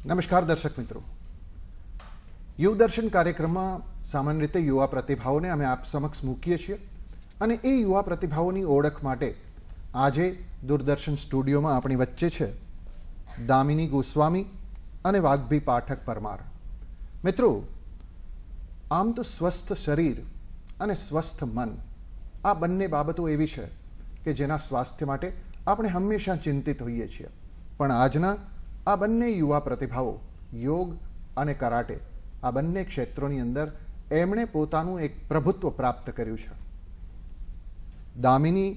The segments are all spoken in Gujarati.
નમસ્કાર દર્શક મિત્રો, યુવ દર્શન કાર્યક્રમમાં સામાન્ય રીતે યુવા પ્રતિભાઓને અમે આપ સમક્ષ મૂકીએ છીએ અને એ યુવા પ્રતિભાઓની ઓળખ માટે આજે દૂરદર્શન સ્ટુડિયોમાં આપણી વચ્ચે છે દામિની ગોસ્વામી અને વાઘભી પાઠક પરમાર. મિત્રો, આમ તો સ્વસ્થ શરીર અને સ્વસ્થ મન આ બંને બાબતો એવી છે કે જેના સ્વાસ્થ્ય માટે આપણે હંમેશા ચિંતિત હોઈએ છીએ, પણ આજના આ બંને યુવા પ્રતિભાઓ યોગ અને કરાટે આ બંને ક્ષેત્રોની અંદર એમણે પોતાનું એક પ્રભુત્વ પ્રાપ્ત કર્યું છે. દામિની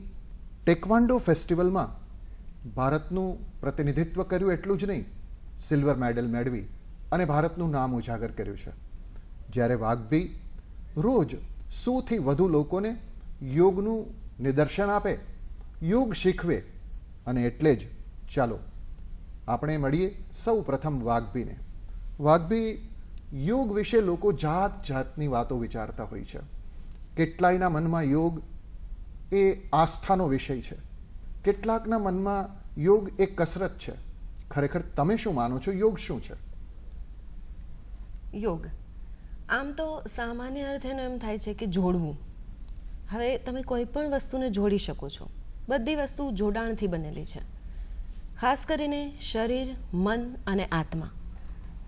ટેકવાન્ડો ફેસ્ટિવલમાં ભારતનું પ્રતિનિધિત્વ કર્યું, એટલું જ નહીં, સિલ્વર મેડલ મેળવી અને ભારતનું નામ ઉજાગર કર્યું છે. જ્યારે વાઘભી રોજ 100થી વધુ લોકોને યોગનું નિદર્શન આપે, યોગ શીખવે, અને એટલે જ ચાલો આપણે મળીએ સૌ પ્રથમ વાઘભીને. વાઘભી, યોગ વિશે લોકો જાત જાતની વાતો વિચારતા હોય છે. કેટલાયના મનમાં યોગ એ આસ્થાનો વિષય છે, કેટલાકના મનમાં યોગ એ કસરત છે. ખરેખર તમે શું માનો છો? યોગ શું છે? યોગ આમ તો સામાન્ય અર્થે એમ થાય છે કે જોડવું. હવે તમે કોઈ પણ વસ્તુને જોડી શકો છો. બધી વસ્તુ જોડાણથી બનેલી છે, ખાસ કરીને શરીર, મન અને આત્મા.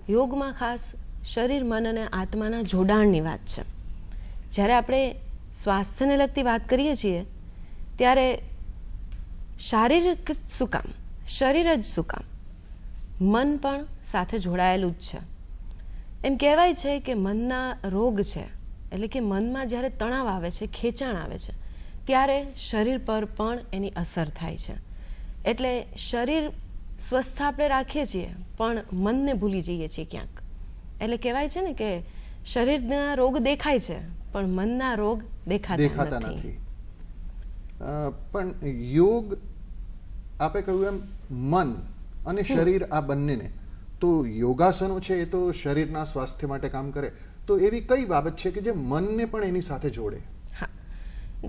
યોગમાં ખાસ શરીર, મન અને આત્માના જોડાણની વાત છે. જ્યારે આપણે સ્વાસ્થ્યને લગતી વાત કરીએ છીએ ત્યારે શારીરિક શું કામ, શરીર જ શું કામ, મન પણ સાથે જોડાયેલું જ છે. એમ કહેવાય છે કે મનના રોગ છે, એટલે કે મનમાં જ્યારે તણાવ આવે છે, ખેંચાણ આવે છે, ત્યારે શરીર પર પણ એની અસર થાય છે. એટલે શરીર સ્વસ્થ આપણે રાખીએ છીએ પણ મનને ભૂલી જઈએ છીએ ક્યાંક. એટલે કહેવાય છે ને કે શરીરના રોગ દેખાય છે પણ મનના રોગ દેખાતા નથી. પણ યોગ, આપે કહ્યું એમ, મન અને શરીર આ બંનેને, તો યોગાસનો છે એ તો શરીરના સ્વાસ્થ્ય માટે કામ કરે, તો એવી કઈ બાબત છે કે જે મનને પણ એની સાથે જોડે? હા,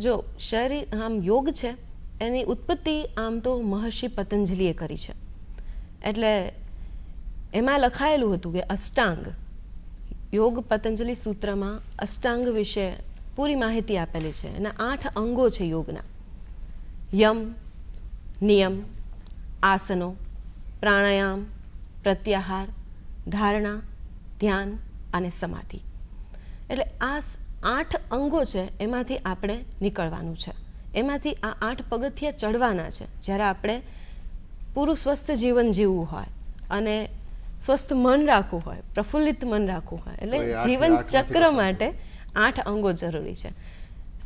જો શરીર આમ યોગ છે એની ઉત્પત્તિ આમ તો મહર્ષિ પતંજલિએ કરી છે. એટલે એમાં લખાયેલું હતું કે અષ્ટાંગ યોગ, પતંજલિ સૂત્રમાં અષ્ટાંગ વિશે પૂરી માહિતી આપેલી છે. એના 8 અંગો છે યોગના: યમ, નિયમ, આસનો, પ્રાણાયામ, પ્રત્યાહાર, ધારણા, ધ્યાન અને સમાધિ. એટલે આ 8 અંગો છે, એમાંથી આપણે નીકળવાનું છે. એમાંથી આ 8 પગથિયા ચડવાના છે. જ્યારે આપણે પૂરું સ્વસ્થ જીવન જીવવું હોય અને સ્વસ્થ મન રાખવું હોય, પ્રફુલ્લિત મન રાખવું હોય, એટલે જીવન ચક્ર માટે 8 અંગો જરૂરી છે.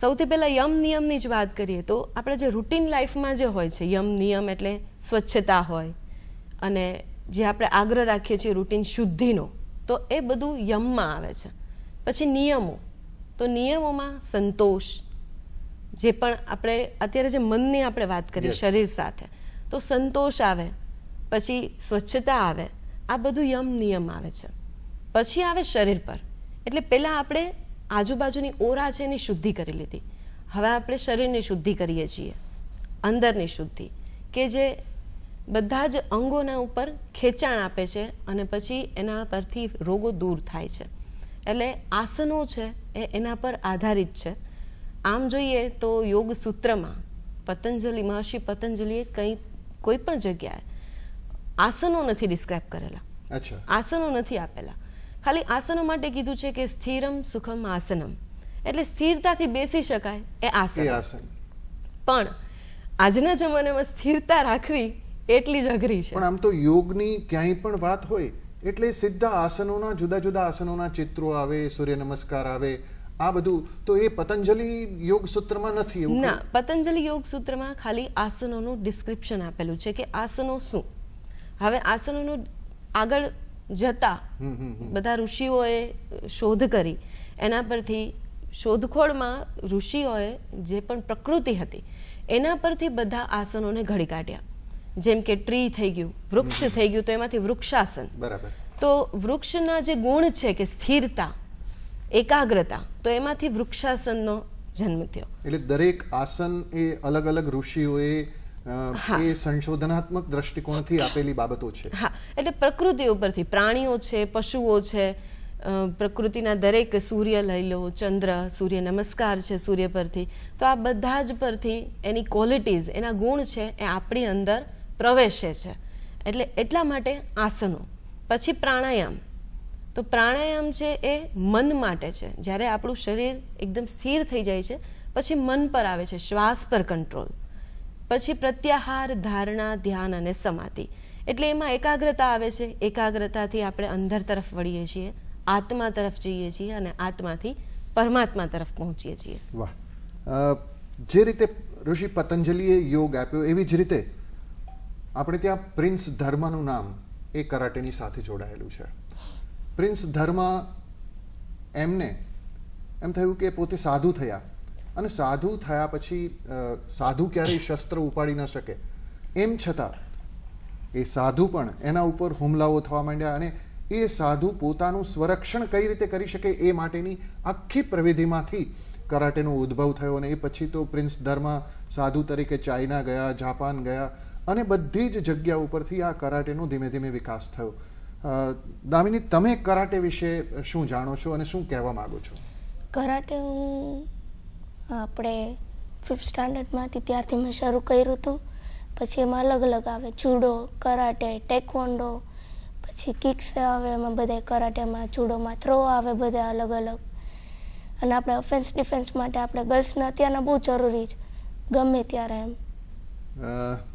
સૌથી પહેલા યમ નિયમની જ વાત કરીએ તો આપણે જે રૂટીન લાઈફમાં જે હોય છે, યમ નિયમ એટલે સ્વચ્છતા હોય અને જે આપણે આગ્રહ રાખીએ છીએ રૂટીન શુદ્ધિનો, તો એ બધું યમમાં આવે છે. પછી નિયમો, તો નિયમોમાં સંતોષ, જે પણ આપણે અત્યારે જે મનની આપણે વાત કરીએ શરીર સાથે, તો સંતોષ આવે, પછી સ્વચ્છતા આવે, આ બધું યમ નિયમ આવે છે. પછી આવે શરીર પર, એટલે પહેલાં આપણે આજુબાજુની ઓરા છે એની શુદ્ધિ કરી લીધી. હવે આપણે શરીરની શુદ્ધિ કરીએ છીએ, અંદરની શુદ્ધિ, કે જે બધા જ અંગોના ઉપર ખેંચાણ આપે છે અને પછી એના પરથી રોગો દૂર થાય છે. એટલે આસનો છે એ એના પર આધારિત છે. આમ જોઈએ તો યોગ સૂત્રમાં પતંજલિ, મહર્ષિ પતંજલિએ કોઈ પણ જગ્યાએ આસનો નથી ડિસ્ક્રાઇબ કરેલા, આસનો નથી આપેલા. ખાલી આસનો માટે કીધું છે કે સ્થિરમ સુખમ આસનમ, એટલે સ્થિરતાથી બેસી શકાય એ આસન. પણ આજના જમાનામાં સ્થિરતા રાખવી એટલી જ અઘરી છે. પણ આમ તો યોગની ક્યાંય પણ વાત હોય એટલે સીધા આસનોના જુદા જુદા આસનોના ચિત્રો આવે, સૂર્ય નમસ્કાર આવે, આ બધું તો એ પતંજલિ યોગ સૂત્રમાં નથી એવું ના, પતંજલિ યોગ સૂત્રમાં ખાલી આસનોનું ડિસ્ક્રિપ્શન આપેલું છે કે આસનો શું. હવે આસનોનું આગળ જતા બધા ઋષિઓએ શોધ કરી, એના પરથી શોધખોળમાં ઋષિઓએ જે પણ પ્રકૃતિ હતી એના પરથી બધા આસનોને ઘડી કાઢ્યા. જેમ કે ટ્રી થઈ ગયું, વૃક્ષ થઈ ગયું, તો એમાંથી વૃક્ષાસન. બરાબર. તો વૃક્ષના જે ગુણ છે કે સ્થિરતા, એકાગ્રતા, તો એમાંથી વૃક્ષાસનનો જન્મ થયો. એટલે દરેક આસન એ અલગ અલગ ઋષિઓએ એ સંશોધનાત્મક દ્રષ્ટિકોણથી આપેલી બાબતો છે. હા, એટલે પ્રકૃતિ ઉપરથી પ્રાણીઓ છે, પશુઓ છે, પ્રકૃતિના દરેક, સૂર્ય લઈ લો, ચંદ્ર, સૂર્ય નમસ્કાર છે સૂર્ય પરથી, તો આ બધા જ પરથી એની ક્વોલિટીઝ, એના ગુણ છે એ આપણી અંદર પ્રવેશે છે. એટલે એટલા માટે આસનો. પછી પ્રાણાયામ. તો પ્રાણાયામ છે એ મન માટે છે. જ્યારે આપણું શરીર એકદમ સ્થિર થઈ જાય છે પછી મન પર આવે છે, શ્વાસ પર કંટ્રોલ. પછી પ્રત્યાહાર, ધારણા, ધ્યાન અને સમાધિ. એટલે એમાં એકાગ્રતા આવે છે. એકાગ્રતાથી આપણે અંદર તરફ વળીએ છીએ, આત્મા તરફ જઈએ છીએ અને આત્માથી પરમાત્મા તરફ પહોંચીએ છીએ. વાહ. જે રીતે ઋષિ પતંજલિએ યોગ આપ્યો એવી જ રીતે આપણે ત્યાં પ્રિન્સ ધર્મનું નામ એ કરાટેની સાથે જોડાયેલું છે. પ્રિન્સ ધર્મ, એમને એમ થયું કે પોતે સાધુ થયા, અને સાધુ થયા પછી સાધુ ક્યારેય શસ્ત્ર ઉપાડી ન શકે, એમ છતાં એ સાધુ પણ એના ઉપર હુમલાઓ થવા માંડ્યા, અને એ સાધુ પોતાનું સ્વરક્ષણ કઈ રીતે કરી શકે એ માટેની આખી પ્રવિધિમાંથી કરાટેનો ઉદ્ભવ થયો. અને એ પછી તો પ્રિન્સ ધર્મ સાધુ તરીકે ચાઇના ગયા, જાપાન ગયા, અને બધી જ જગ્યા ઉપરથી આ કરાટેનો ધીમે ધીમે વિકાસ થયો. દામિની, તમે કરાટે વિશે શું જાણો છો અને શું કહેવા માંગો છો? કરાટે હું આપણે 5th સ્ટાન્ડર્ડમાંથી ત્યારથી મેં શરૂ કર્યું હતું. પછી એમાં અલગ અલગ આવે, જુડો, કરાટે, ટેકવોન્ડો, પછી કિક્સ આવે, એમાં બધા કરાટેમાં, જુડોમાં થ્રો આવે, બધા અલગ અલગ. અને આપણે ઓફેન્સ ડિફેન્સ માટે આપણે ગર્લ્સને અત્યારના બહુ જરૂરી છે, ગમે ત્યારે એમ.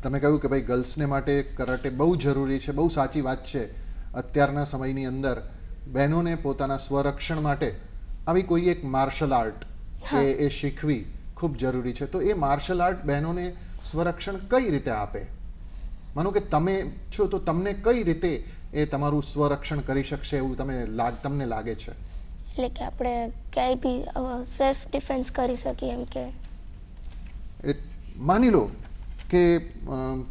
તમે કહ્યું કે ભાઈ ગર્લ્સને માટે કરાટે બહુ જરૂરી છે, બહુ સાચી વાત છે. અત્યારના સમયની અંદર બહેનોને પોતાના સ્વરક્ષણ માટે આવી કોઈ એક માર્શલ આર્ટ એ શીખવી ખૂબ જરૂરી છે. તો એ માર્શલ આર્ટ બહેનોને સ્વરક્ષણ કઈ રીતે આપે? માનો કે તમે છો તો તમને કઈ રીતે એ તમારું સ્વરક્ષણ કરી શકશે એવું તમને લાગે છે? એટલે કે આપણે ક્યાંય બી સેલ્ફ ડિફેન્સ કરી શકીએ. એમ કે માની લો કે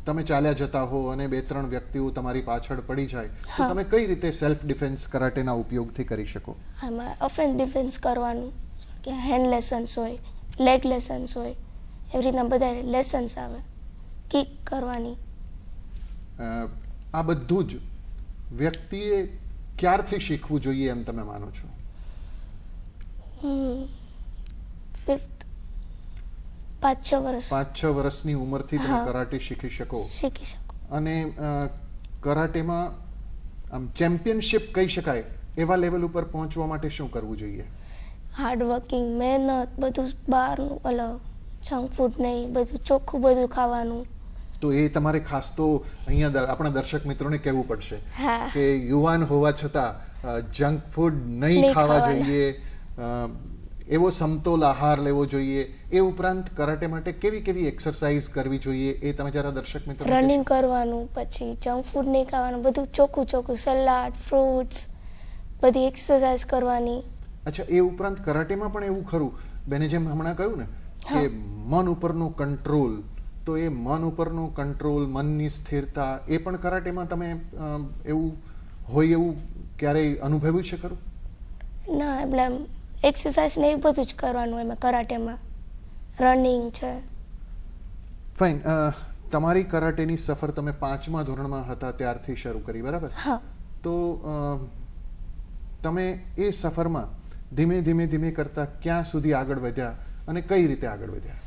તમે ચાલ્યા જતા હો અને 2-3 વ્યક્તિઓ તમારી પાછળ પડી જાય, તો તમે કઈ રીતે સેલ્ફ ડિફેન્સ કરાટેના ઉપયોગથી કરી શકો? આમાં ઓફેન્સ ડિફેન્સ કરવાનું, કે હેન્ડ લેસન્સ હોય, લેગ લેસન્સ હોય, એવી રીતના બધા લેસન્સ આવે. કિક કરવાની. આ બધું જ વ્યક્તિએ ક્યારથી શીખવું જોઈએ એમ તમે માનો છો? 5-6 વર્ષ. 5-6 વર્ષની ઉંમરથી તમે કરાટે શીખી શકો. અને કરાટેમાં આમ ચેમ્પિયનશિપ કહી શકાય એવા લેવલ ઉપર પહોંચવા માટે શું કરવું જોઈએ? હાર્ડ વર્કિંગ, મહેનત, બધું બહારનું જંક ફૂડ નહીં, બધું ચોખ્ખું બધું ખાવાનું. તો એ તમારે ખાસ તો અહીંયા આપણા દર્શક મિત્રોને કહેવું પડશે કે યુવાન હોવા છતાં જંક ફૂડ નહીં ખાવા જોઈએ, એવો સમતોલ આહાર લેવો જોઈએ. એ ઉપરાંત કરાટે માટે કેવી કેવી એક્સરસાઇઝ કરવી જોઈએ એ તમે જરા દર્શક મિત્રો? રનિંગ કરવાનું, પછી જંક ફૂડ નહીં ખાવાનું, બધું ચોખ્ખું ચોખ્ખું, સલાડ, ફ્રૂટ્સ, બધી એક્સરસાઇઝ કરવાની. અચ્છા, એ ઉપરાંત કરાટેમાં પણ એવું ખરું, બેને જેમ હમણાં કહ્યું ને કે મન ઉપરનું કંટ્રોલ, તો એ મન ઉપરનું કંટ્રોલ, મનની સ્થિરતા, એ પણ કરાટેમાં તમે એવું હોય એવું ક્યારેય અનુભવ્યું છે ખરું? ના, એટલે એક્સરસાઇઝ ને એવું બધું જ કરવાનું એમાં કરાટેમાં. રનિંગ છે. ફાઇન. તમારી કરાટેની સફર તમે 5મા ધોરણમાં હતા ત્યારથી શરૂ કરી, બરાબર? હા. તો તમે એ સફરમાં ધીમે ધીમે ધીમે કરતા ક્યાં સુધી આગળ વધ્યા અને કઈ રીતે આગળ વધ્યા?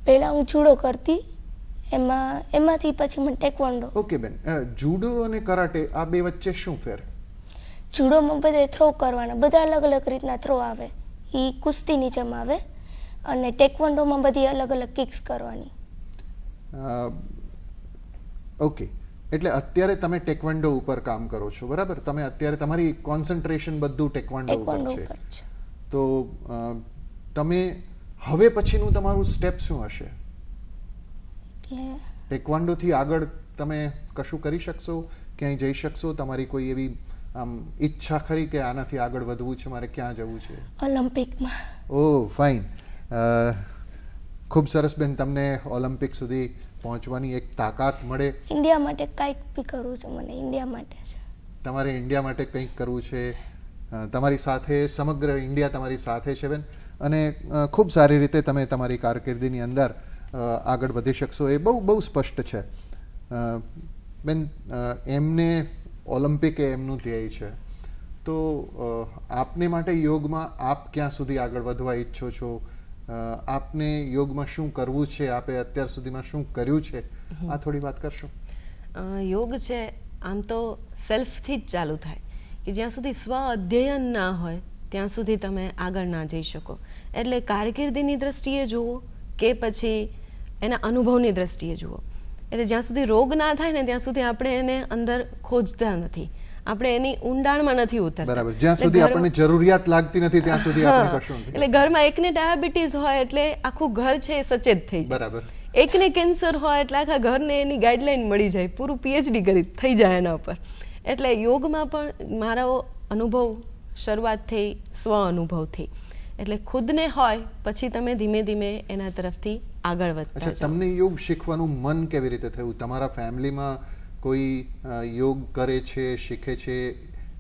પહેલા હું જુડો કરતી, એમાંથી પછી મને ટેકવોન્ડો. ઓકે બેન, જુડો અને કરાટે આ બે વચ્ચે શું ફેર? જુડોમાં બધા થ્રો કરવાના, બધા અલગ અલગ રીતના થ્રો આવે, એ કુસ્તીની જેમ આવે. અને ટેકવોન્ડોમાં બધી અલગ અલગ કિક્સ કરવાની. ઓકે, એટલે અત્યારે તમે ટેકવન્ડો ઉપર કામ કરો છો, બરાબર? તમે અત્યારે તમારી કોન્સન્ટ્રેશન બધું ટેકવન્ડો ટેકવોન્ડો ઉપર ઉપર છે. છે. તો તમે હવે પછીનું તમારું સ્ટેપ શું હશે? એટલે ટેકવાન્ડોથી આગળ તમે કશું કરી શકશો, ક્યાંય જઈ શકશો? તમારી કોઈ એવી આમ ઈચ્છા ખરી કે આનાથી આગળ વધવું છે, મારે ક્યાં જવું છે? ઓલિમ્પિકમાં. ઓહ ફાઇન, ખૂબ સરસ બેન. તમને ઓલિમ્પિક સુધી પહોંચવાની એક તાકાત મળે. ઇન્ડિયા માટે કંઈક બી કરવું છે મને, ઇન્ડિયા માટે છે. તમારે ઇન્ડિયા માટે કંઈક કરવું છે. તમારી સાથે સમગ્ર ઇન્ડિયા તમારી સાથે છે બેન, અને ખૂબ સારી રીતે તમે તમારી કારકિર્દીની અંદર આગળ વધી શકશો, એ બહુ બહુ સ્પષ્ટ છે. બેન, એમને ઓલિમ્પિક એ એમનું ધ્યેય છે, તો આપને માટે યોગમાં આપ ક્યાં સુધી આગળ વધવા ઈચ્છો છો? આપને યોગમાં શું કરવું છે? આપે અત્યાર સુધીમાં શું કર્યું છે? આ થોડી વાત કરશો? યોગ છે આમ તો સેલ્ફથી જ ચાલુ થાય, કે જ્યાં સુધી સ્વ અધ્યયન ના હોય ત્યાં સુધી તમે આગળ ના જઈ શકો. એટલે કારકિર્દીની દ્રષ્ટિએ જુઓ કે પછી એના અનુભવની દ્રષ્ટિએ જુઓ. એટલે જ્યાં સુધી રોગ ના થાય ને ત્યાં સુધી આપણે એને અંદર ખોજતા નથી, આપણે એની ઊંડાણમાં નથી ઉતરતા. બરાબર. જ્યાં સુધી આપણને જરૂરિયાત લાગતી નથી ત્યાં સુધી આપણે કશું નથી. એટલે ઘરમાં એકને ડાયાબિટીસ હોય એટલે આખું ઘર છે એ સચેત થઈ જાય. બરાબર. એકને કેન્સર હોય એટલે આખા ઘરને એની ગાઈડલાઈન મળી જાય, પૂરું પીએચડી કરી થઈ જાય એના ઉપર. એટલે યોગમાં પણ મારો અનુભવ શરૂઆત થઈ સ્વ અનુભવથી. એટલે ખુદને હોય પછી તમે ધીમે ધીમે એના તરફથી આગળ વધતા અચ્છા, તમને યોગ શીખવાનું મન કેવી રીતે થયું? તમારા ફેમિલીમાં કોઈ યોગ કરે છે, શીખે છે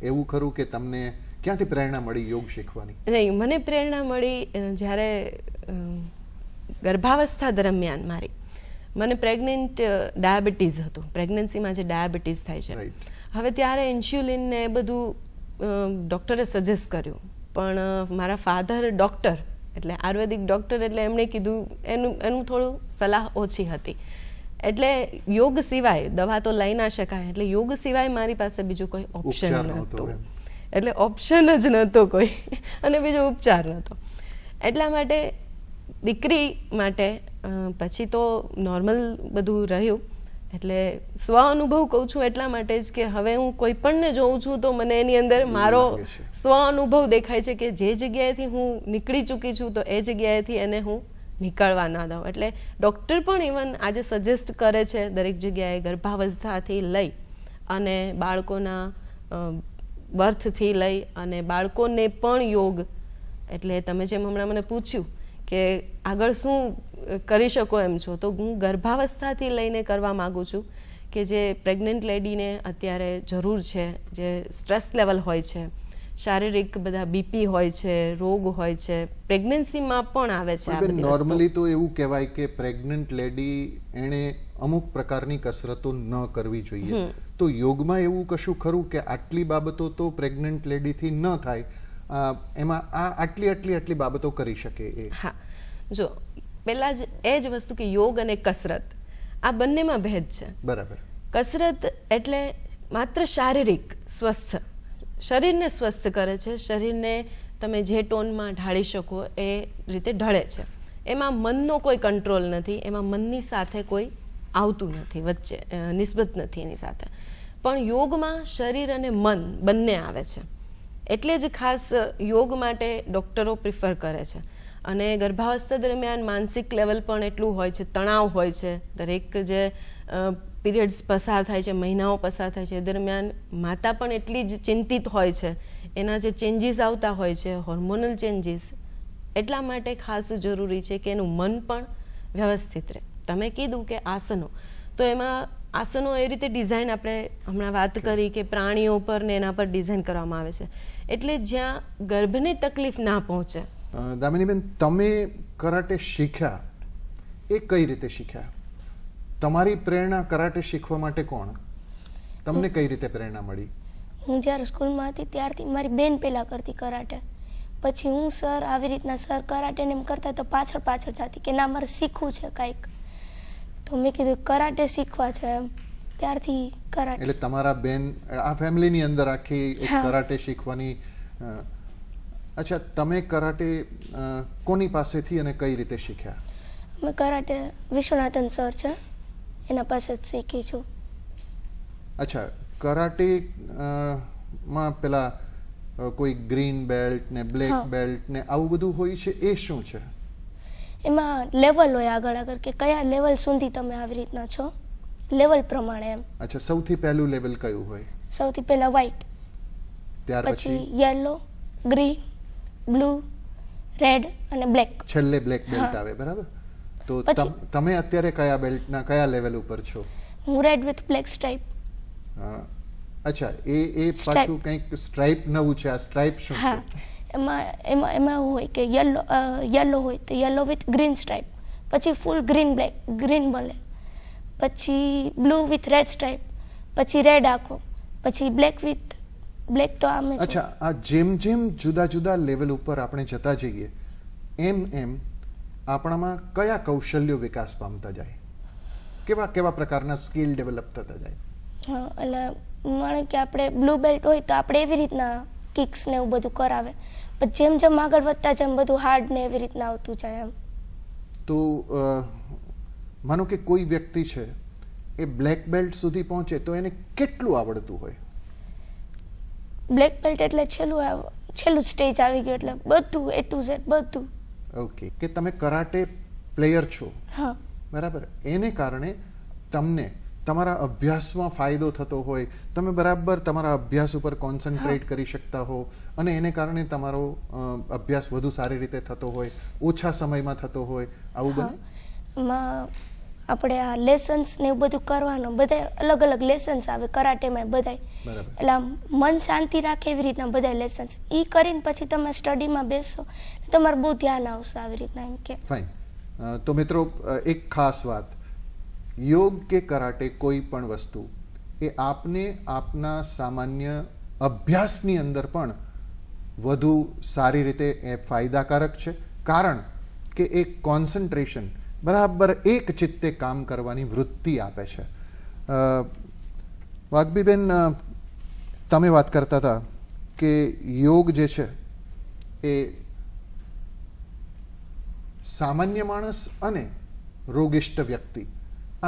એવું ખરું કે તમને ક્યાંથી પ્રેરણા મળી યોગ શીખવાની? નહીં, મને પ્રેરણા મળી જ્યારે ગર્ભાવસ્થા દરમિયાન મને પ્રેગ્નન્ટ ડાયાબિટીસ હતું. પ્રેગ્નન્સીમાં જે ડાયાબિટીસ થાય છે, હવે ત્યારે ઇન્સ્યુલિન ને એ બધું ડૉક્ટરે સજેસ્ટ કર્યું, પણ મારા ફાધર ડૉક્ટર એટલે આયુર્વેદિક ડૉક્ટર, એટલે એમણે કીધું એનું થોડું સલાહ ઓછી હતી. એટલે યોગ સિવાય દવા તો લઈ ના શકાય, એટલે યોગ સિવાય મારી પાસે બીજું કોઈ ઓપ્શન નહોતું. એટલે ઓપ્શન જ નહોતો કોઈ, અને બીજો ઉપચાર નહોતો. એટલા માટે દીકરી માટે પછી તો નોર્મલ બધું રહ્યું. એટલે સ્વ અનુભવ કહું છું એટલા માટે જ કે હવે હું કોઈ પણને જોઉં છું તો મને એની અંદર મારો સ્વ અનુભવ દેખાય છે કે જે જગ્યાએથી હું નીકળી ચૂકી છું તો એ જગ્યાએથી એને હું નીકળવા ના દઉં. એટલે ડૉક્ટર પણ ઇવન આજે સજેસ્ટ કરે છે દરેક જગ્યાએ ગર્ભાવસ્થાથી લઈ અને બાળકોના બર્થથી લઈ અને બાળકોને પણ યોગ. એટલે તમે જેમ હમણાં મને પૂછ્યું કે આગળ શું કરી શકો એમ છો, તો હું ગર્ભાવસ્થાથી લઈને કરવા માગું છું કે જે પ્રેગ્નન્ટ લેડીને અત્યારે જરૂર છે, જે સ્ટ્રેસ લેવલ હોય છે, શારીરિક બધા બીપી હોય છે, રોગ હોય છે, પ્રેગ્નન્સીમાં પણ આવે છે. નોર્મલી તો એવું કહેવાય કે પ્રેગ્નન્ટ લેડી એણે અમુક પ્રકારની કસરતો ન કરવી જોઈએ, તો યોગમાં એવું કશું ખરું કે આટલી બાબતો તો પ્રેગ્નન્ટ લેડીથી ન થાય, એમાં આ આટલી બાબતો કરી શકે? હા, જો પહેલા જ એ જ વસ્તુ કે યોગ અને કસરત આ બંનેમાં ભેદ છે. બરાબર. કસરત એટલે માત્ર શારીરિક સ્વસ્થ, શરીરને સ્વસ્થ કરે છે, શરીરને તમે જે ટોનમાં ઢાળી શકો એ રીતે ઢળે છે. એમાં મનનો કોઈ કંટ્રોલ નથી, એમાં મનની સાથે કોઈ આવતું નથી, વચ્ચે નિસ્બત નથી એની સાથે. પણ યોગમાં શરીર અને મન બંને આવે છે. એટલે જ ખાસ યોગ માટે ડૉક્ટરો પ્રિફર કરે છે. અને ગર્ભાવસ્થા દરમિયાન માનસિક લેવલ પણ એટલું હોય છે, તણાવ હોય છે. દરેક જે પીરિયડ્સ પસાર થાય છે, મહિનાઓ પસાર થાય છે, એ દરમિયાન માતા પણ એટલી જ ચિંતિત હોય છે. એના જે ચેન્જીસ આવતા હોય છે, હોર્મોનલ ચેન્જીસ, એટલા માટે ખાસ જરૂરી છે કે એનું મન પણ વ્યવસ્થિત રહે. તમે કીધું કે આસનો, તો એમાં આસનો એ રીતે ડિઝાઇન આપણે હમણાં વાત કરી કે પ્રાણીઓ પર ને એના પર ડિઝાઇન કરવામાં આવે છે, એટલે જ્યાં ગર્ભને તકલીફ ના પહોંચે. દામિનીબેન, તમે કરાટે શીખ્યા એ કઈ રીતે શીખ્યા? તમારી પ્રેરણા કરાટે શીખવા માટે કોણ? તમને કઈ રીતે પ્રેરણા મળી? હું જ્યારે સ્કૂલમાં હતી ત્યારથી મારી બેન પહેલાં કરતી કરાટે, પછી હું સર આવી રીતના સર કરાટેને એમ કરતા તો પાછળ જતી કે ના મારે શીખવું છે કાંઈક, તો મેં કીધું કરાટે શીખવા છે એમ, ત્યારથી કરાટે. એટલે તમારા બેન આ ફેમિલીની અંદર આખી એક કરાટે શીખવાની. અચ્છા, તમે કરાટે કોની પાસેથી અને કઈ રીતે શીખ્યા? અમે કરાટે વિશ્વનાથન સર છે એના પાસે જ શીખી છું. અચ્છા, કરાટે માં પેલા કોઈ ગ્રીન બેલ્ટ ને બ્લેક હા. બેલ્ટ ને આવું બધું હોય છે, એ શું છે? એમાં લેવલ હોય આગળ આગળ કે કયા લેવલ સુધી તમે આવી રીતના છો, લેવલ પ્રમાણે એમ. અચ્છા, સૌથી પહેલું લેવલ કયું હોય? સૌથી પહેલા વ્હાઈટ, ત્યાર પછી પછી યલો, ગ્રીન, બ્લુ, રેડ અને બ્લેક. છેલ્લે બ્લેક બેલ્ટ હા. આવે, બરાબર? તો પછી- તમે અત્યારે કયા બેલ્ટના કયા લેવલ ઉપર છો? હું રેડ વિથ બ્લેક સ્ટ્રાઇપ. અચ્છા, એ Stripe. પાછું કંઈક સ્ટ્રાઇપ નવું છે. આ સ્ટ્રાઇપ શું હા, છે? એમાં એવું હોય કે યલો હોય તો યલો વિથ ગ્રીન સ્ટ્રાઇપ, પછી ફૂલ ગ્રીન મળે, પછી બ્લુ વિથ રેડ સ્ટ્રાઇપ, પછી રેડ આખો, પછી બ્લેક તો આમે જ હોય. અચ્છા, આ જેમ જેમ જુદા જુદા લેવલ ઉપર આપણે જતા જઈએ એમ એમ આપણામાં કયા કૌશલ્યો વિકાસ પામતા જાય? કેવા કેવા પ્રકારના સ્કિલ ડેવલપ થતા જાય? હા, એટલે માણે કે આપણે બ્લુ બેલ્ટ હોય તો આપણે એવી રીતના કિક્સ ને એવું બધું કરાવે, પણ જેમ જેમ આગળ વધતા જેમ બધું હાર્ડ ને એવી રીતના આવતું જાય એમ. તો માનો કે કોઈ વ્યક્તિ છે એ બ્લેક બેલ્ટ સુધી પહોંચે તો એને કેટલું આવડતું હોય? બ્લેક બેલ્ટ એટલે છેલ્લું સ્ટેજ આવી ગયું, એટલે બધું A to Z બધું. ઓકે, કે તમે કરાટે પ્લેયર છો, હા, બરાબર, એને કારણે તમને તમારા અભ્યાસમાં ફાયદો થતો હોય, તમે બરાબર તમારા અભ્યાસ ઉપર કોન્સન્ટ્રેટ કરી શકતા હો અને એને કારણે તમારો અભ્યાસ વધુ સારી રીતે થતો હોય, ઓછા સમયમાં થતો હોય, આવું બને? એમાં આપણે આ લેસન્સ ને એવું બધું કરવાનું, બધા અલગ અલગ લેસન્સ આવે કરાટેમાં બધાય, બરાબર. એટલે આમ મન શાંતિ રાખે એવી રીતના બધા લેસન્સ ઈ કરીને પછી તમે સ્ટડીમાં બેસશો, તમારું બહુ ધ્યાન આવશે આવી રીતના એમ કે. ફાઇન. તો મિત્રો, એક ખાસ વાત, યોગ કે કરાટે કોઈ પણ વસ્તુ એ આપને આપના સામાન્ય અભ્યાસની અંદર પણ વધુ સારી રીતે એ ફાયદાકારક છે, કારણ કે એ કોન્સન્ટ્રેશન, બરાબર એક ચિત્તે કામ કરવાની વૃત્તિ આપે છે. વાઘબીબેન, તમે વાત કરતા હતા કે યોગ જે છે એ સામાન્ય માણસ અને રોગિષ્ટ વ્યક્તિ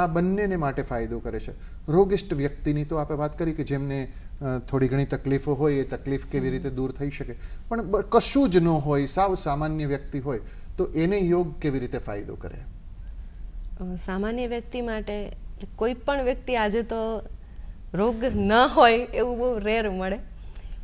આ બંનેને માટે ફાયદો કરે છે. રોગિષ્ટ વ્યક્તિની તો આપણે વાત કરી કે જેમને થોડી ઘણી તકલીફો હોય, એ તકલીફ કેવી રીતે દૂર થઈ શકે, પણ કશું જ ન હોય, સાવ સામાન્ય વ્યક્તિ હોય તો એને યોગ કેવી રીતે ફાયદો કરે? સામાન્ય વ્યક્તિ માટે કોઈ પણ વ્યક્તિ આજે તો રોગ ન હોય એવું બહુ રેર મળે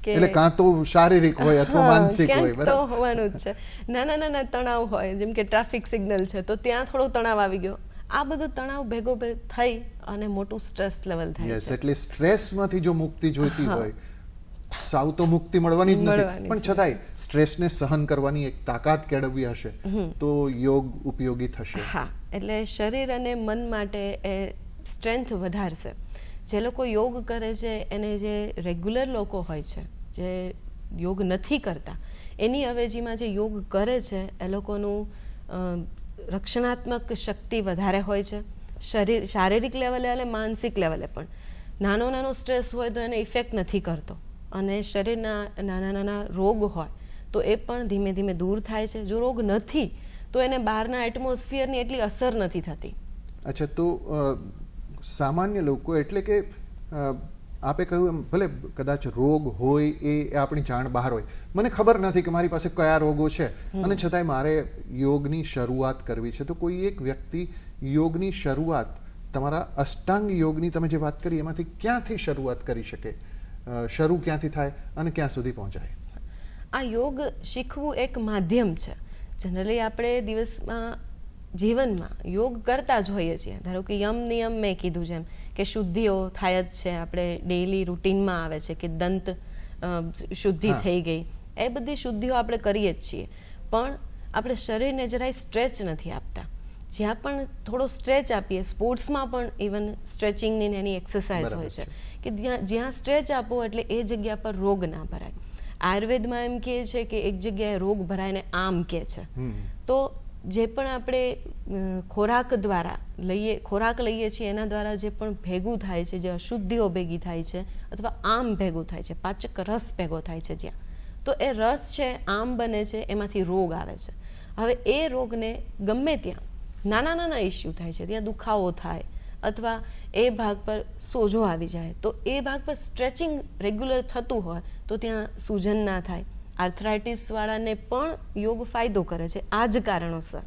કે એટલે કાં તો શારીરિક હોય અથવા હા, માનસિક હોય, ક્યાંક તો બરાબર? હોવાનું જ છે. નાના નાના તણાવ હોય, જેમ કે ટ્રાફિક સિગ્નલ છે તો ત્યાં થોડો તણાવ આવી ગયો, આ બધું તણાવ ભેગો થઈ અને મોટું સ્ટ્રેસ લેવલ થાય યસ, છે. એટલે સ્ટ્રેસમાંથી જો મુક્તિ જોઈતી હોય, સાવ તો મુક્તિ મળવાની જ નથી, મળવાની પણ છતાંય સ્ટ્રેસને સહન કરવાની એક તાકાત કેળવવી હશે તો યોગ ઉપયોગી થશે. હા, એટલે શરીર અને મન માટે એ સ્ટ્રેન્થ વધારશે. જે લોકો યોગ કરે છે એને જે રેગ્યુલર લોકો હોય છે જે યોગ નથી કરતા, એની અવેજીમાં જે યોગ કરે છે એ લોકોનું રક્ષણાત્મક શક્તિ વધારે હોય છે, શારીરિક લેવલે અને માનસિક લેવલે પણ. નાનો નાનો સ્ટ્રેસ હોય તો એને ઇફેક્ટ નથી કરતો, અને શરીરના નાના નાના રોગ હોય તો એ પણ ધીમે ધીમે દૂર થાય છે. જો રોગ નથી તો એને બહારના એટમોસ્ફિયરની એટલી અસર નથી થતી. અચ્છા, તો સામાન્ય લોકો, એટલે કે આપે કહ્યું એમ, ભલે કદાચ રોગ હોય એ આપણી જાણ બહાર હોય, મને ખબર નથી કે મારી પાસે કયા રોગો છે અને છતાંય મારે યોગની શરૂઆત કરવી છે, તો કોઈ એક વ્યક્તિ યોગની શરૂઆત, તમારા અષ્ટાંગ યોગની તમે જે વાત કરી એમાંથી ક્યાંથી શરૂઆત કરી શકે? શરૂ ક્યાંથી થાય અને ક્યાં સુધી પહોંચાય? આ યોગ શીખવું એક માધ્યમ છે. જનરલી આપણે દિવસમાં જીવનમાં યોગ કરતા જ હોઈએ છીએ. ધારો કે યમ નિયમ મેં કીધું જેમ કે શુદ્ધિઓ થાય જ છે, આપણે ડેઈલી રૂટીનમાં આવે છે કે દંત શુદ્ધિ થઈ ગઈ, એ બધી શુદ્ધિઓ આપણે કરીએ જ છીએ, પણ આપણે શરીરને જરાય સ્ટ્રેચ નથી આપતા. જ્યાં પણ થોડો સ્ટ્રેચ આપીએ, સ્પોર્ટ્સમાં પણ ઇવન સ્ટ્રેચિંગની એની એક્સરસાઇઝ હોય છે કે જ્યાં સ્ટ્રેચ આપો એટલે એ જગ્યા પર રોગ ના ભરાય. આયુર્વેદમાં એમ કહે છે કે એક જગ્યાએ રોગ ભરાય ને આમ કહે છે. તો જે પણ આપણે ખોરાક લઈએ છીએ એના દ્વારા જે પણ ભેગું થાય છે, જે અશુદ્ધિઓ ભેગી થાય છે અથવા આમ ભેગું થાય છે, પાચક રસ ભેગો થાય છે જ્યાં, તો એ રસ છે, આમ બને છે, એમાંથી રોગ આવે છે. હવે એ રોગને ગમે ત્યાં નાના નાના ઇસ્યુ થાય છે, ત્યાં દુખાવો થાય અથવા એ ભાગ પર સોજો આવી જાય તો એ ભાગ પર સ્ટ્રેચિંગ રેગ્યુલર થતું હોય તો ત્યાં સૂજન ના થાય. આર્થરાઇટિસવાળાને પણ યોગ ફાયદો કરે છે આ જ કારણોસર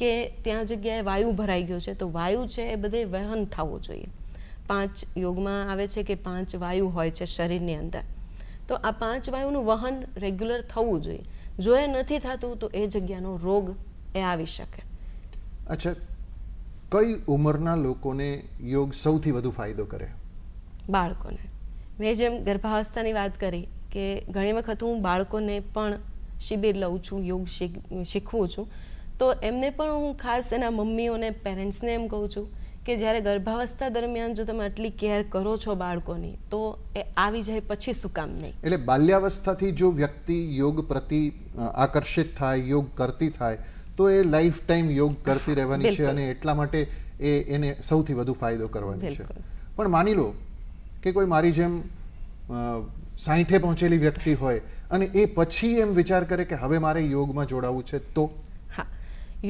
કે ત્યાં જગ્યાએ વાયુ ભરાઈ ગયો છે તો વાયુ છે એ બધે વહન થવું જોઈએ. 5 યોગમાં આવે છે કે 5 વાયુ હોય છે શરીરની અંદર, તો આ 5 વાયુનું વહન રેગ્યુલર થવું જોઈએ. જો એ નથી થતું તો એ જગ્યાનો રોગ એ આવી શકે. અચ્છા, કઈ ઉંમરના લોકોને યોગ સૌથી વધુ ફાયદો કરે? બાળકોને. મેં જેમ ગર્ભાવસ્થાની વાત કરી કે ઘણી વખત હું બાળકોને પણ શિબિર લઉં છું, યોગ શીખવું છું, તો એમને પણ હું ખાસ એના મમ્મીઓને પેરેન્ટ્સને એમ કહું છું કે જ્યારે ગર્ભાવસ્થા દરમિયાન જો તમે આટલી કેર કરો છો બાળકોની તો એ આવી જાય પછી શું કામ નહીં. એટલે બાલ્યાવસ્થાથી જો વ્યક્તિ યોગ પ્રતિ આકર્ષિત થાય, યોગ કરતી થાય તો એ લાઈફ ટાઈમ યોગ કરતી રહેવાની છે અને એટલા માટે એને સૌથી વધુ ફાયદો કરવાની છે. પણ માની લો કે કોઈ મારી જેમ 60 પહોંચેલી વ્યક્તિ હોય અને એ પછી એમ વિચાર કરે કે હવે મારે યોગમાં જોડાવું છે તો? હા,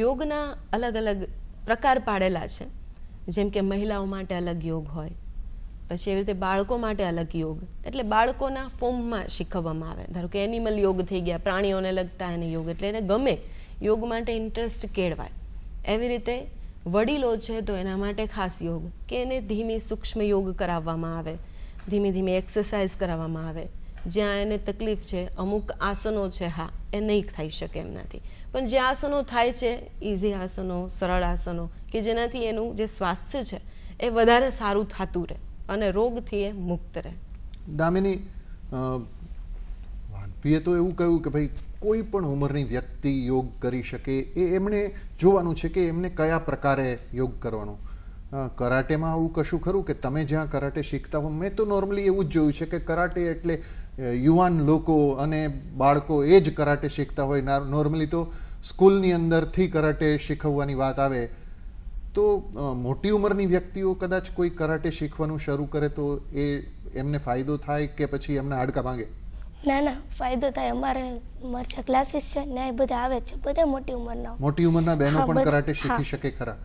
યોગના અલગ અલગ પ્રકાર પાડેલા છે. જેમ કે મહિલાઓ માટે અલગ યોગ હોય, પછી એવી રીતે બાળકો માટે અલગ યોગ, એટલે બાળકોના ફોર્મમાં શીખવવામાં આવે. ધારો કે એનિમલ યોગ થઈ ગયા, પ્રાણીઓને લગતા એને યોગ, એટલે એને ગમે યોગ માટે ઇન્ટરેસ્ટ કેળવાય. એવી રીતે વડીલો છે તો એના માટે ખાસ યોગ કે એને ધીમી સૂક્ષ્મ યોગ કરાવવામાં આવે, ધીમે ધીમે એક્સરસાઇઝ કરાવવામાં આવે. જ્યાં એને તકલીફ છે, અમુક આસનો છે હા એ નહીં થઈ શકે એમનાથી, પણ જે આસનો થાય છે ઇઝી આસનો, સરળ આસનો કે જેનાથી એનું જે સ્વાસ્થ્ય છે એ વધારે સારું થતું રહે અને રોગથી એ મુક્ત રહે. દામિની, વાઘભીએ તો એવું કહ્યું કે ભાઈ કોઈ પણ ઉંમરની વ્યક્તિ યોગ કરી શકે, એ એમણે જોવાનું છે કે એમને કયા પ્રકારે યોગ કરવાનો. કરાટેમાં આવું કશું ખરું કે તમે જ્યાં કરાટે શીખતા હો? મેં તો નોર્મલી એવું જ જોયું છે કે કરાટે એટલે યુવાન લોકો અને બાળકો એ જ કરાટે શીખતા હોય. નોર્મલી તો સ્કૂલની અંદરથી કરાટે શીખવવાની વાત આવે તો મોટી ઉંમરની વ્યક્તિઓ કદાચ કોઈ કરાટે શીખવાનું શરૂ કરે તો એ એમને ફાયદો થાય કે પછી એમના હાડકા ભાંગે? ના ના, ફાયદો થાય. અમારા જે ક્લાસીસ છે ને એ બધા આવે છે, બધા મોટી ઉંમરના. મોટી ઉંમરના બહેનો પણ કરાટે શીખી શકે ખરા?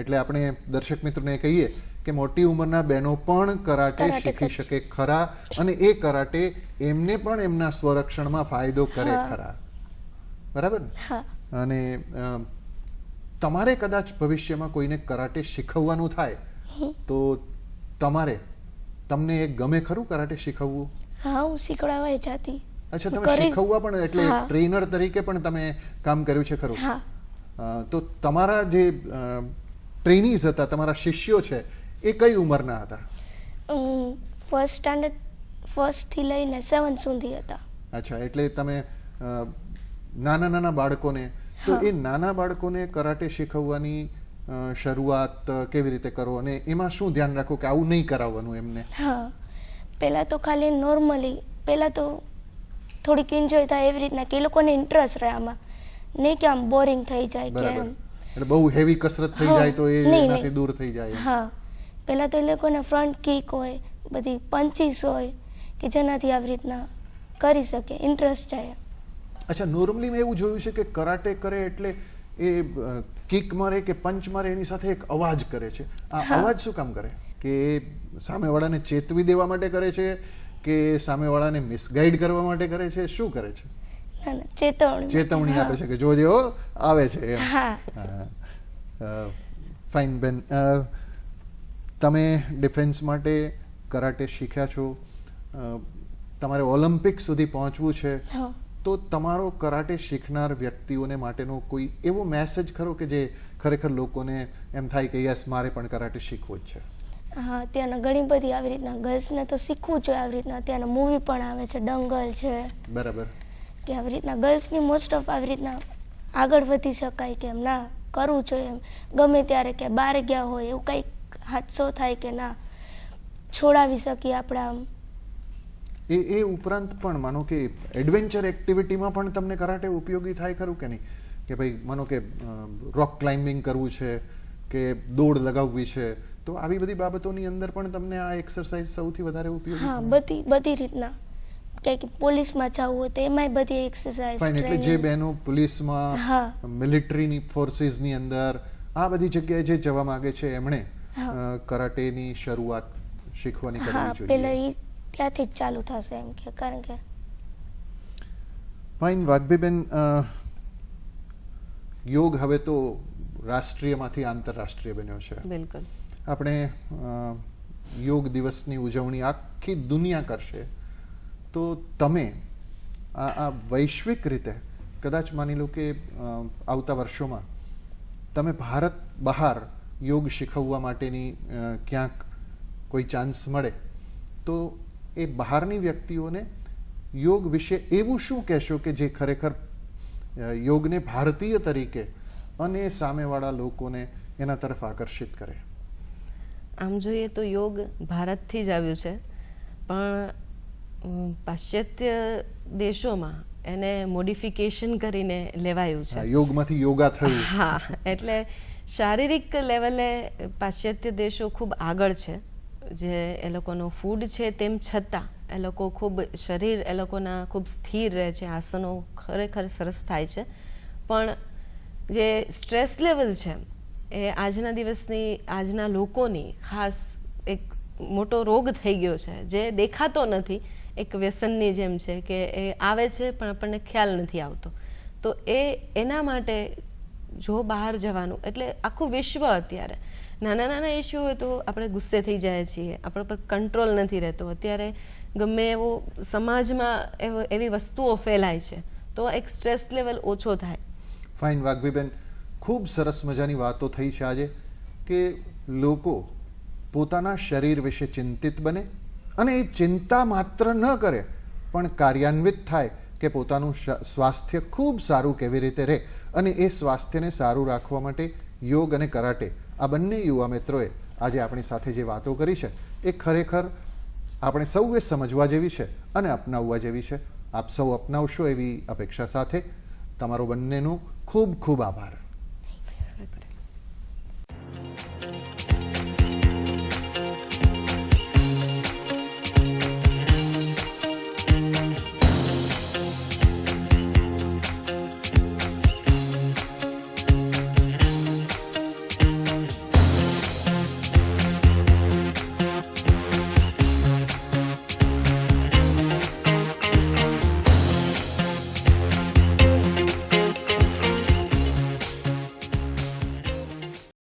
એટલે આપણે દર્શક મિત્રોને કહીએ કે મોટી ઉંમરના બહેનો પણ કરાટે શીખી શકે ખરા અને એ કરાટે એમને પણ એમના સ્વરક્ષણમાં ફાયદો કરે ખરા, બરાબર? અને તમારે કદાચ ભવિષ્યમાં કોઈને કરાટે શીખવવાનું થાય તો તમને એ ગમે ખરું કરાટે શીખવવું? હા, હું શીખવાડવા જાતી. અચ્છા, તમે શીખવવા પણ, એટલે ટ્રેનર તરીકે પણ તમે કામ કર્યું છે ખરું? હા. તો તમારા જે ટ્રેનીઝ હતા, તમારા શિષ્યો છે, એ કઈ ઉંમરના હતા? ફર્સ્ટ સ્ટાન્ડર્ડ, 1st થી લઈને 7 સુધી હતા. અચ્છા, એટલે તમે નાના નાના બાળકોને, તો એ નાના બાળકોને કરાટે શીખવવાની શરૂઆત કેવી રીતે કરો અને એમાં શું ધ્યાન રાખો કે આવું નહીં કરાવવાનું એમને? હા, પહેલાં તો ખાલી નોર્મલી, પહેલાં તો થોડીક એન્જોય થાય એવી રીતના કે એ લોકોને ઇન્ટરેસ્ટ રહે આમાં, નહીં કે આમ બોરિંગ થઈ જાય કે એમ. એટલે બહુ હેવી કસરત થઈ જાય તો એ એનાથી દૂર થઈ જાય. હા, પહેલાં તો એ લોકોને ફ્રન્ટ કિક હોય, બધી પંચીસ હોય કે જેનાથી આવી રીતના કરી શકે, ઇન્ટરેસ્ટ જાય. અચ્છા, નોર્મલી મેં એવું જોયું છે કે કરાટે કરે એટલે એ કિક મારે કે પંચ મારે એની સાથે એક અવાજ કરે છે. આ અવાજ શું કામ કરે? કે સામેવાળાને ચેતવી દેવા માટે કરે છે કે સામેવાળાને મિસગાઈડ કરવા માટે કરે છે? શું કરે છે? ચેતવણી આપે છે કે જોજો આવે છે એમ. ફાઇન બેન, તમે ડિફેન્સ માટે કરાટે શીખ્યા છો, તમારે ઓલિમ્પિક સુધી પહોંચવું છે, તો તમારો કરાટે શીખનાર વ્યક્તિઓને માટેનો કોઈ એવો મેસેજ ખરો કે જે ખરેખર લોકોને એમ થાય કે યસ મારે પણ કરાટે શીખવું જ છે? હા, ત્યાંના ઘણી બધી આવી રીતના ગર્લ્સને તો શીખવું જોઈએ. આવી રીતના ત્યાંના મૂવી પણ આવે છે, દંગલ છે, બરાબર, કે આવી રીતના ગર્લ્સની મોસ્ટ ઓફ આવી રીતના આગળ વધી શકાય કે એમ ના કરવું જોઈએ એમ. ગમે ત્યારે કે બહાર ગયા હોય એવું કંઈક હાદસો થાય કે ના છોડાવી શકીએ આપણે આમ. એ ઉપરાંત પણ માનો કે એડવેન્ચર એક્ટિવિટીમાં પણ તમને કરાટે ઉપયોગી થાય ખરું કે નહીં? કે ભાઈ માનો કે રોક ક્લાઇમ્બિંગ કરવું છે કે દોડ લગાવવી છે, તો આવી બધી બાબતોની અંદર પણ તમને આ એક્સરસાઇઝ સૌથી વધારે ઉપયોગી? હા, બધી રીતના. કે પોલીસમાં જવું હોય તો એમાંય બધી એક્સરસાઇઝ. ફાઇન, એટલે જે બહેનો પોલીસમાં, મિલિટરીની ફોર્સિસની અંદર આ બધી જગ્યાએ જે જવા માંગે છે એમણે કરાટેની શરૂઆત શીખવાની હા કરવી પહેલા જોઈએ? એ ત્યાંથી જ ચાલુ થશે એમ કે, કારણ કે ફાઇન. વાઘબીબેન, યોગ હવે તો રાષ્ટ્રીયમાંથી આંતરરાષ્ટ્રીય બન્યો છે. બિલકુલ. આપણે યોગ દિવસની ઉજવણી આખી દુનિયા કરશે, તો તમે આ વૈશ્વિક રીતે કદાચ માની લો કે આવતા વર્ષોમાં તમે ભારત બહાર યોગ શીખવવા માટેની ક્યાંક કોઈ ચાન્સ મળે, તો એ બહારની વ્યક્તિઓને યોગ વિશે એવું શું કહેશો કે જે ખરેખર યોગને ભારતીય તરીકે અને સામેવાળા લોકોને એના તરફ આકર્ષિત કરે? આમ જોઈએ તો યોગ ભારતથી જ આવ્યું છે, પણ પાશ્ચાત્ય દેશોમાં એને મોડિફિકેશન કરીને લેવાયું છે. યોગમાંથી યોગા થયું. હા, એટલે શારીરિક લેવલે પાશ્ચાત્ય દેશો ખૂબ આગળ છે. જે એ લોકોનો ફૂડ છે તેમ છતાં એ લોકો ખૂબ શરીર એ લોકોના ખૂબ સ્થિર રહે છે, આસનો ખરેખર સરસ થાય છે. પણ જે સ્ટ્રેસ લેવલ છે એ આજના લોકોની ખાસ એક મોટો રોગ થઈ ગયો છે, જે દેખાતો નથી, એક વ્યસનની જેમ છે કે એ આવે છે પણ આપણને ખ્યાલ નથી આવતો. તો એના માટે જો બહાર જવાનું, એટલે આખું વિશ્વ અત્યારે નાના નાના ઇસ્યુ હોય તો આપણે ગુસ્સે થઈ જાય છીએ, આપણા પર કંટ્રોલ નથી રહેતો. અત્યારે ગમે એવો સમાજમાં એવી વસ્તુઓ ફેલાય છે, તો એક સ્ટ્રેસ લેવલ ઓછો થાય. ફાઇન. વાઘબીબેન, ખૂબ સરસ મજાની વાતો થઈ છે આજે, કે લોકો પોતાના શરીર વિશે ચિંતિત બને અને એ ચિંતા માત્ર ન કરે પણ કાર્યાન્વિત થાય કે પોતાનું સ્વાસ્થ્ય ખૂબ સારું કેવી રીતે રહે, અને એ સ્વાસ્થ્યને સારું રાખવા માટે યોગ અને કરાટે આ બંને યુવા મિત્રોએ આજે આપણી સાથે જે વાતો કરી છે એ ખરેખર આપણે સૌએ સમજવા જેવી છે અને અપનાવવા જેવી છે. આપ સૌ અપનાવશો એવી અપેક્ષા સાથે તમારો બંનેનો ખૂબ ખૂબ આભાર.